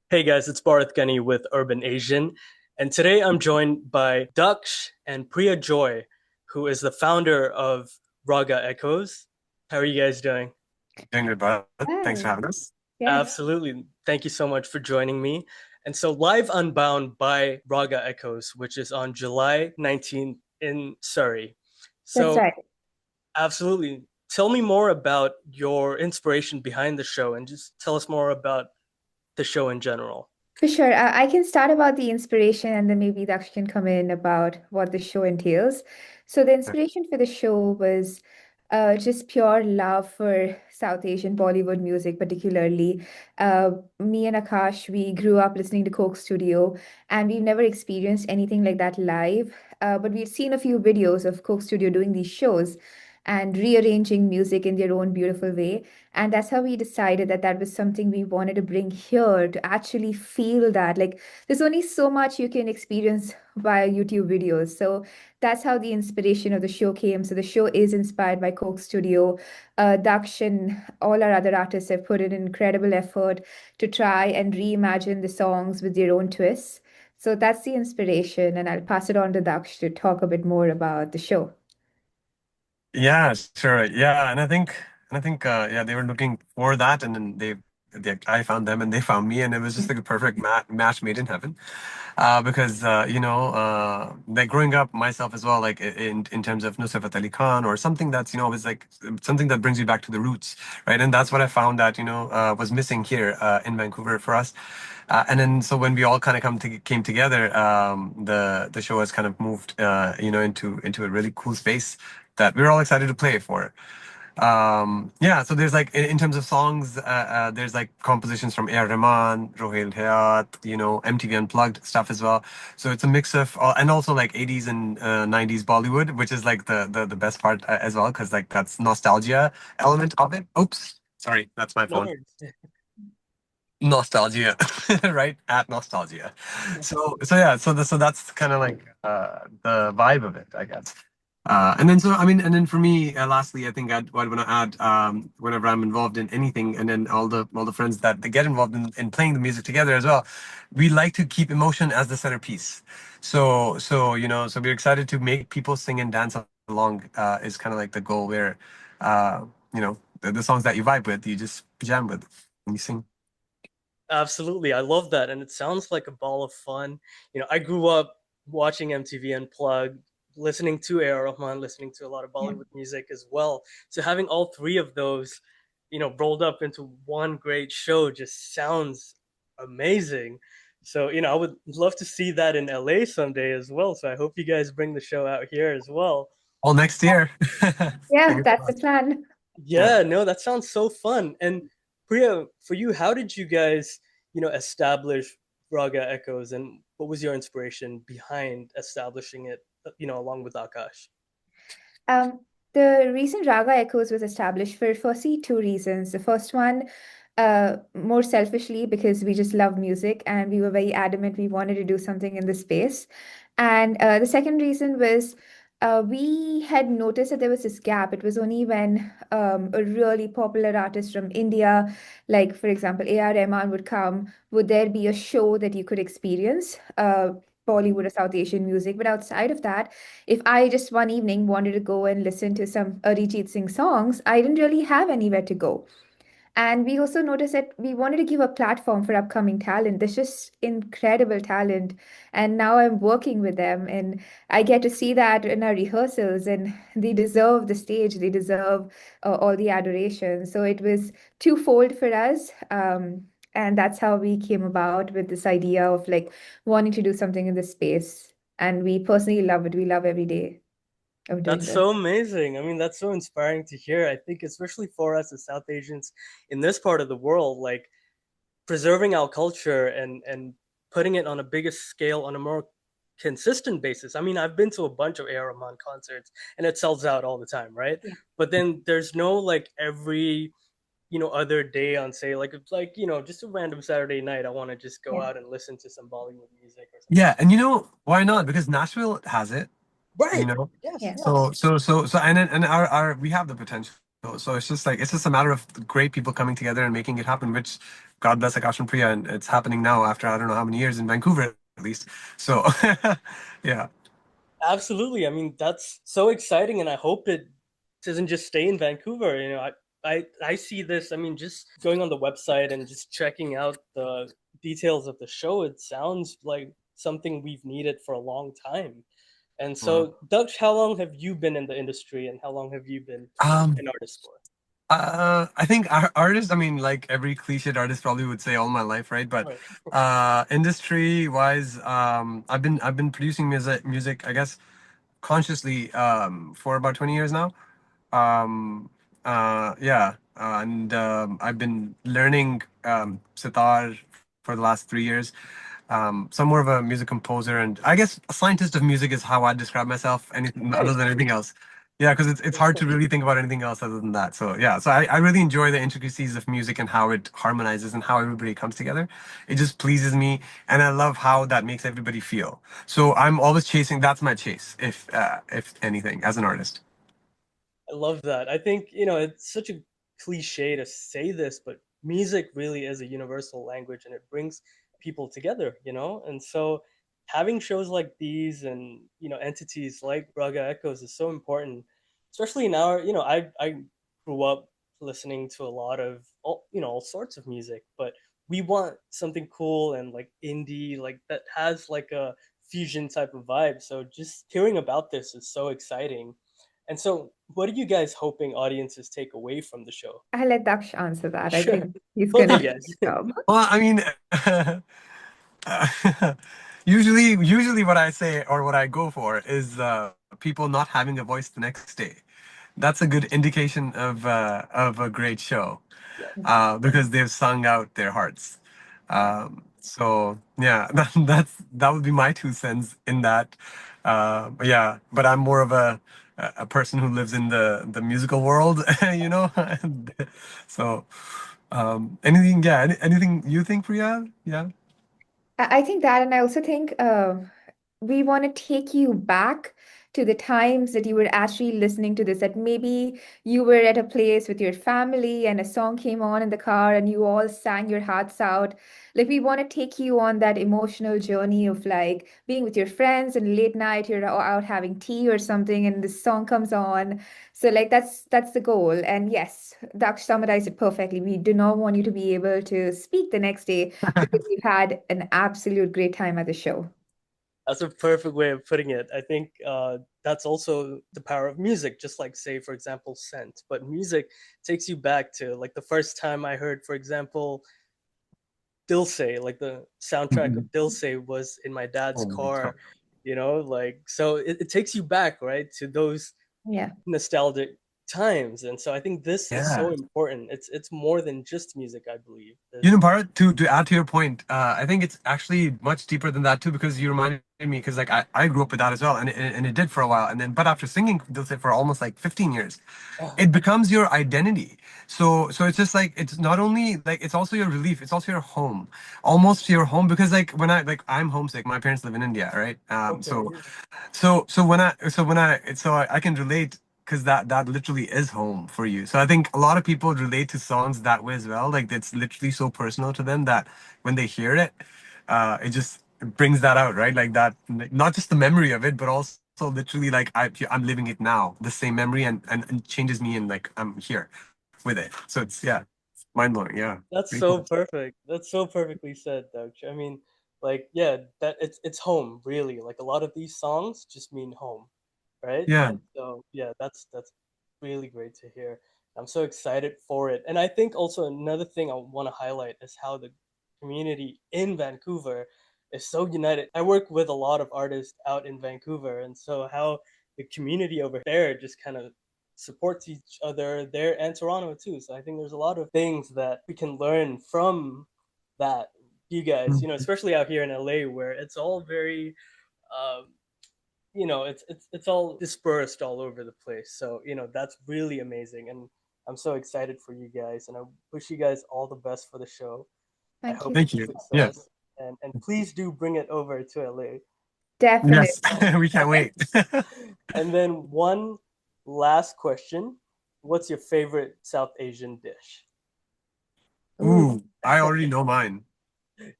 Hey guys, it's Barath Gunny with Urban Asian, and today I'm joined by Daksh and Priya Joy, who is the founder of Raga Echoes. How are you guys doing? Doing good, bud. Thanks for Hi. having us. Yes. Absolutely. Thank you so much for joining me. And so, live Unbound by Raga Echoes, which is on July 19th in Surrey. That's So, right. absolutely. Tell me more about your inspiration behind the show and just tell us more about the show in general. For sure. I can start about the inspiration and then maybe Daksh can come in about what the show entails. So, the inspiration for the show was just pure love for South Asian Bollywood music, particularly. Me and Akash, we grew up listening to Coke Studio, and we've never experienced anything like that live. But we've seen a few videos of Coke Studio doing these shows and rearranging music in their own beautiful way. And that's how we decided that that was something we wanted to bring here to actually feel that. Like, there's only so much you can experience via YouTube videos. So that's how the inspiration of the show came. So the show is inspired by Coke Studio. Daksh and all our other artists have put in incredible effort to try and reimagine the songs with their own twists. So that's the inspiration. And I'll pass it on to Daksh to talk a bit more about the show. Yeah, sure. Yeah, yeah, they were looking for that, and then I found them, and they found me, and it was just like a perfect match made in heaven. Because like growing up myself as well, like in terms of Nusrat Ali Khan or something that's is like something that brings you back to the roots, right? And that's what I found that was missing here in Vancouver for us. And then so when we all kind of came together, the show has kind of moved into a really cool space that we're all excited to play for. Yeah, so there's like in terms of songs, there's like compositions from A.R. Rahman, Rohil Hayat, MTV Unplugged stuff as well. So it's a mix of and also like 80s and 90s Bollywood, which is like the best part as well, because like that's nostalgia element of it. Oops, sorry, that's my No phone. worries. Nostalgia, right? At nostalgia. So yeah, so that's kind of like the vibe of it, I guess. And then so I mean, and then for me, lastly, I think what I want to add, whenever I'm involved in anything, and then all the friends that they get involved in playing the music together as well, we like to keep emotion as the centerpiece. So we're excited to make people sing and dance along. Is kind of like the goal where, the songs that you vibe with, you just jam with and you sing. Absolutely. I love that. And it sounds like a ball of fun. I grew up watching MTV Unplugged, listening to A.R. Rahman, listening to a lot of Yeah. Bollywood music as well. So having all three of those, rolled up into one great show just sounds amazing. So, I would love to see that in LA someday as well. So I hope you guys bring the show out here as well. All next year. Yeah, Fingers that's the crossed. plan. Yeah. Yeah, no, that sounds so fun. And Priya, for you, how did you guys, establish Raga Echoes, and what was your inspiration behind establishing it, along with Akash? Um, the reason Raga Echoes was established for firstly two reasons. The first one, more selfishly, because we just love music and we were very adamant we wanted to do something in this space. And the second reason was we had noticed that there was this gap. It was only when a really popular artist from India, like for example, A.R. Rahman would come, would there be a show that you could experience? Bollywood or South Asian music. But outside of that, if I just one evening wanted to go and listen to some Arijit Singh songs, I didn't really have anywhere to go. And we also noticed that we wanted to give a platform for upcoming talent. There's just incredible talent. And now I'm working with them, and I get to see that in our rehearsals, and they deserve the stage, they deserve all the adoration. So it was twofold for us. And that's how we came about with this idea of like wanting to do something in this space. And we personally love it. We love every day of doing That's this. so amazing. I mean, that's so inspiring to hear. I think, especially for us as South Asians in this part of the world, like preserving our culture and putting it on a bigger scale on a more consistent basis. I mean, I've been to a bunch of A.R. Rahman concerts and it sells out all the time, right? Yeah. But then there's no like every other day on say like it's like just a random Saturday night. I want to just go Yeah. out and listen to some Bollywood music or something. Yeah, and why not? Because Nashville has it, you Right. know. Yes. Yeah. Yes. So and our we have the potential So it's just like it's just a matter of great people coming together and making it happen, which God bless Akash and Priya, and it's happening now after I don't know how many years in Vancouver at least. So yeah. Absolutely. I mean, that's so exciting, and I hope it doesn't just stay in Vancouver. I see this. I mean, just going on the website and just checking out the details of the show, it sounds like something we've needed for a long time. And Mm. so, Daksh, how long have you been in the industry, and how long have you been Um, an artist for? I think artists, I mean, like every cliched artist probably would say all my life, right? But Right. industry wise, I've been producing music, I guess, consciously for about 20 years now. Um, yeah, and I've been learning sitar for the last 3 years. So I'm more of a music composer, and I guess a scientist of music is how I describe myself. Anything other Nice. than anything else. Yeah, because it's Makes hard to sense. really think about anything else other than that. So yeah, so I really enjoy the intricacies of music and how it harmonizes and how everybody comes together. It just pleases me, and I love how that makes everybody feel. So I'm always chasing. That's my chase, if anything, as an artist. I love that. I think, it's such a cliche to say this, but music really is a universal language and it brings people together, you know? And so having shows like these and, entities like Raga Echoes is so important, especially now, I grew up listening to a lot of all sorts of music, but we want something cool and like indie, like that has like a fusion type of vibe. So just hearing about this is so exciting. And so, what are you guys hoping audiences take away from the show? I'll let Daksh answer that. I Sure. think he's Both of gonna you do a guys. good job. Well, I mean, usually what I say or what I go for is people not having a voice the next day. That's a good indication of a great show Yeah, because they've sung out their hearts. So yeah, that would be my 2 cents in that. But yeah, but I'm more of a person who lives in the musical world, you know. So anything, yeah, anything you think, Priya? Yeah. I think that, and I also think we want to take you back to the times that you were actually listening to this, that maybe you were at a place with your family and a song came on in the car and you all sang your hearts out. Like, we want to take you on that emotional journey of like being with your friends and late night, you're out having tea or something, and this song comes on. So, like, that's the goal. And yes, Daksh summarized it perfectly. We do not want you to be able to speak the next day because we've had an absolute great time at the show. that's a perfect way of putting it. I think that's also the power of music, just like, say, for example, scent. But music takes you back to like the first time I heard, for example, Dilse, like the soundtrack of Dilse was in my dad's Oh my God. car, like, so it takes you back, right, to those Yeah. nostalgic times. And so I think this is Yeah. so important. It's more than just music, I believe. You There's know, Bharat, to add to your point, I think it's actually much deeper than that too, because you reminded me, because like I grew up with that as well, and it did for a while, and then but after singing they'll say for almost like 15 years, it becomes your identity. So it's just like it's not only like it's also your relief, it's also your home, almost your home, because like when I'm homesick, my parents live in India, right? okay, So so I can relate because that literally is home for you. So I think a lot of people relate to songs that way as well. Like it's literally so personal to them that when they hear it, it just brings that out, right? Like that, not just the memory of it, but also literally like I'm living it now, the same memory, and changes me, and like I'm here with it. So it's yeah, mind blowing. Yeah, that's pretty so cool. perfect. That's so perfectly said, Doug. I mean, like, yeah, that it's home, really. Like a lot of these songs just mean home, right? Yeah. And so yeah, that's really great to hear. I'm so excited for it. And I think also another thing I want to highlight is how the community in Vancouver is so united. I work with a lot of artists out in Vancouver, and so how the community over there just kind of supports each other there, and Toronto too. So I think there's a lot of things that we can learn from that. You guys, especially out here in LA, where it's all very um, it's all dispersed all over the place. So that's really amazing, and I'm so excited for you guys, and I wish you guys all the best for the show. I Thank hope you. Thank it's a you. Yeah. success, and please do bring it over to LA. Definitely. Yes. We can't wait. And then one last question: what's your favorite South Asian dish? Ooh, I already know mine.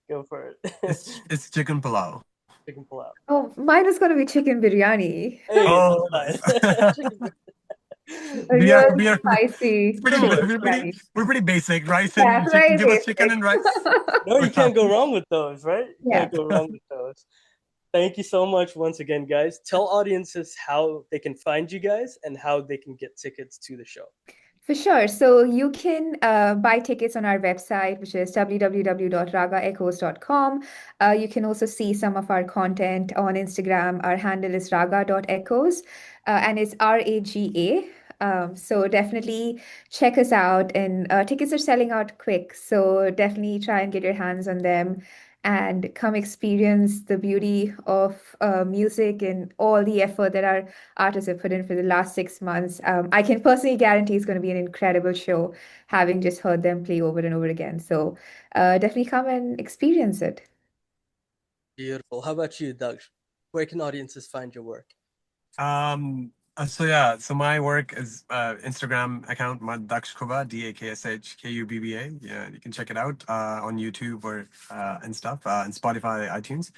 Go for it. It's chicken pulao. Chicken pulao. Oh, mine is going to be chicken biryani. Hey, Oh, that's nice. nice. Chicken A we real are we are spicy pretty chicken No, biryani. we're pretty basic. Rice Yeah, and chicken. very Give us chicken basic. and rice. no, We're you can't go happy. wrong with those, right? You Yeah. can't go wrong with those. Thank you so much once again, guys. Tell audiences how they can find you guys and how they can get tickets to the show. For sure. So you can buy tickets on our website, which is www.ragaechoes.com. You can also see some of our content on Instagram. Our handle is raga.echoes, and it's RAGA. So definitely check us out. And tickets are selling out quick. So definitely try and get your hands on them and come experience the beauty of music and all the effort that our artists have put in for the last 6 months. I can personally guarantee it's going to be an incredible show, having just heard them play over and over again. So definitely come and experience it. Beautiful. How about you, Doug? Where can audiences find your work? So yeah, so my work is Instagram account, Daksh Kuba, DAKSHKUBBA. Yeah, you can check it out on YouTube or and stuff, and Spotify, iTunes.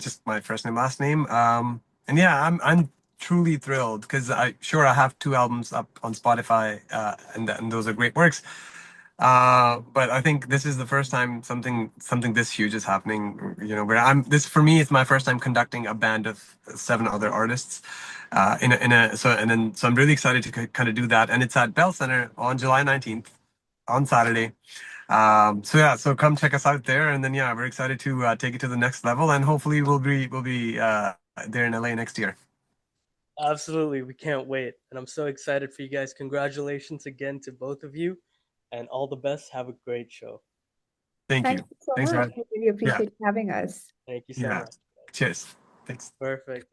Just my first name, last name. And yeah, I'm truly thrilled because I have 2 albums up on Spotify, and those are great works. But I think this is the first time something this huge is happening. You know, where I'm this for me, it's my first time conducting a band of 7 other artists. So I'm really excited to kind of do that, and it's at Bell Center on July 19th on Saturday. So yeah, so come check us out there, and then yeah, we're excited to take it to the next level, and hopefully we'll be there in LA next year. Absolutely. We can't wait. And I'm so excited for you guys. Congratulations again to both of you and all the best. Have a great show. Thank Thank you. you so Thanks, much. Rod. I really Yeah, appreciate you having us. Thank you so yeah. much. Cheers. Thanks. Perfect.